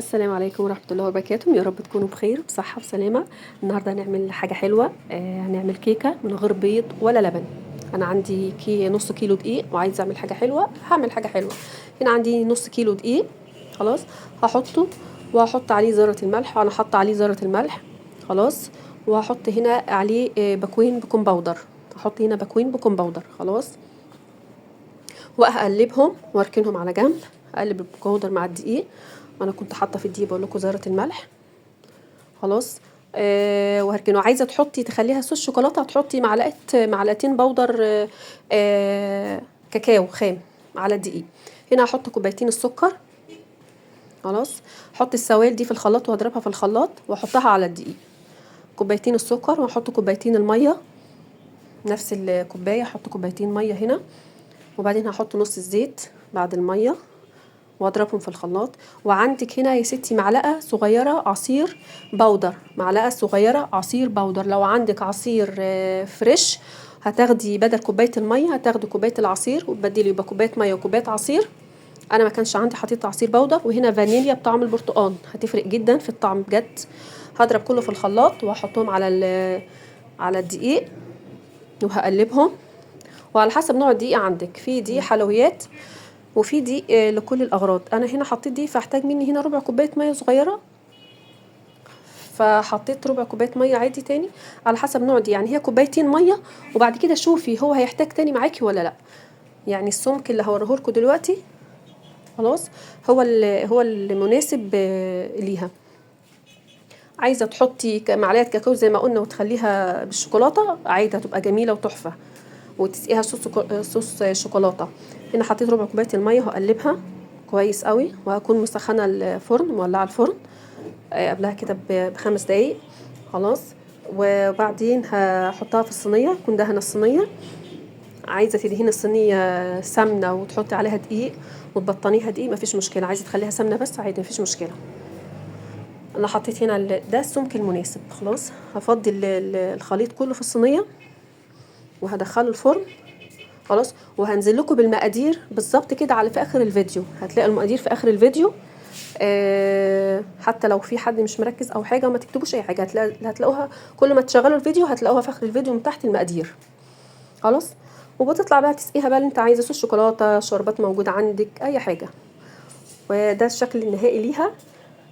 السلام عليكم ورحمة الله وبركاته. يا رب تكونوا بخير بصحة وسلامة. النهاردة هنعمل حاجة حلوة. هنعمل كيكة من غير بيض ولا لبن. أنا عندي نص كيلو دقيق وعايزة أعمل حاجة حلوة، هعمل حاجة حلوة. هنا عندي نص كيلو دقيق، خلاص هحطه وهحط عليه ذرة الملح، وأنا حاطة عليه ذرة الملح خلاص. وهحط هنا عليه باكوين بيكنج باودر، هحط هنا باكوين بيكنج باودر خلاص. وهقلبهم واركنهم على جنب. اقلب الباودر مع الدقيق، وانا كنت حاطه في الدقيق بقول لكم ذره الملح خلاص. وهركنه. عايزه تحطي تخليها صوص شوكولاته، هتحطي معلقتين بودر كاكاو خام على الدقيق. هنا هحط كوبايتين السكر خلاص. احط السوائل دي في الخلاط وهضربها في الخلاط واحطها على الدقيق. كوبايتين السكر، واحط كوبايتين الميه، نفس الكوبايه احط كوبايتين ميه هنا. وبعدين هحط نص الزيت بعد الميه واضربهم في الخلاط. وعندك هنا يا ستي معلقه صغيره عصير بودر، معلقه صغيره عصير بودر. لو عندك عصير فريش هتاخدي بدل كوبايه الميه هتاخدي كوبايه العصير وتبدلي، يبقى كوبايه ميه وكوبايه عصير. انا ما كانش عندي حطيت عصير بودر. وهنا فانيليا بطعم البرتقال هتفرق جدا في الطعم بجد. هضرب كله في الخلاط وهحطهم على الدقيق وهقلبهم. وعلى حسب نوع الدقيق، عندك في دقيق حلويات وفي دقيق لكل الاغراض. انا هنا حطيت دي فاحتاج مني هنا ربع كوبايه ميه صغيره، فحطيت ربع كوبايه ميه عادي تاني على حسب نوع دي. يعني هي كوبايتين ميه، وبعد كده شوفي هو هيحتاج تاني معاكي ولا لا. يعني السمك اللي هوريه لكم دلوقتي خلاص هو المناسب ليها. عايزه تحطي معلقه كاكاو زي ما قلنا وتخليها بالشوكولاته عادي، هتبقى جميله وتحفه وتسقيها صوص شوكولاته. هنا حطيت ربع كوبايه الميه وهقلبها كويس قوي، وهكون مسخنه الفرن مولعه الفرن قبلها كده ب5 دقايق خلاص. وبعدين هحطها في الصينيه، اكون دهنه الصينيه. عايزه تدهني الصينيه سمنه وتحطي عليها دقيق وتبطنيها دقيق مفيش مشكله، عايزه تخليها سمنه بس عادي مفيش مشكله. انا حطيت هنا ده السمك المناسب خلاص. هفضي الخليط كله في الصينيه وهدخله الفرن خلاص. وهنزل لكم بالمقادير بالظبط كده على في اخر الفيديو، هتلاقي المقادير في اخر الفيديو. حتى لو في حد مش مركز او حاجه وما تكتبوش اي حاجه هتلاقوها كل ما تشغلوا الفيديو هتلاقوها في اخر الفيديو من تحت المقادير خلاص. وبتطلع بقى تسقيها بقى اللي انت عايزه، صوص شوكولاته، شربات موجوده عندك اي حاجه. وده الشكل النهائي ليها.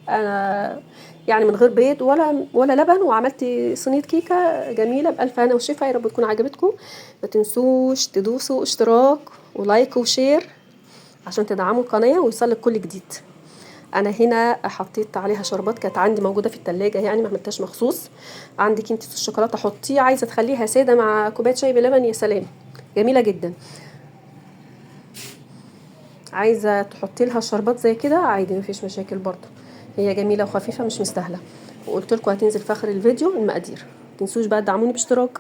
انا يعني من غير بيض ولا لبن، وعملت صينيه كيكه جميله بالف هنا وشفا. يا رب تكون عجبتكم. ما تنسوش تدوسوا اشتراك ولايك وشير عشان تدعموا القناه ويوصلك كل جديد. انا هنا حطيت عليها شربات كانت عندي موجوده في التلاجة، يعني ما عملتهاش مخصوص. عندك انت صوص الشوكولاته حطيه، عايزه تخليها ساده مع كوبايه شاي بلبن يا سلام، جميله جدا. عايزه تحطي لها شربات زي كده عادي مفيش مشاكل برضو، هي جميله وخفيفه مش مستاهله. وقلت لكم هتنزل في اخر الفيديو المقادير. ما تنسوش بقى تدعموني باشتراك.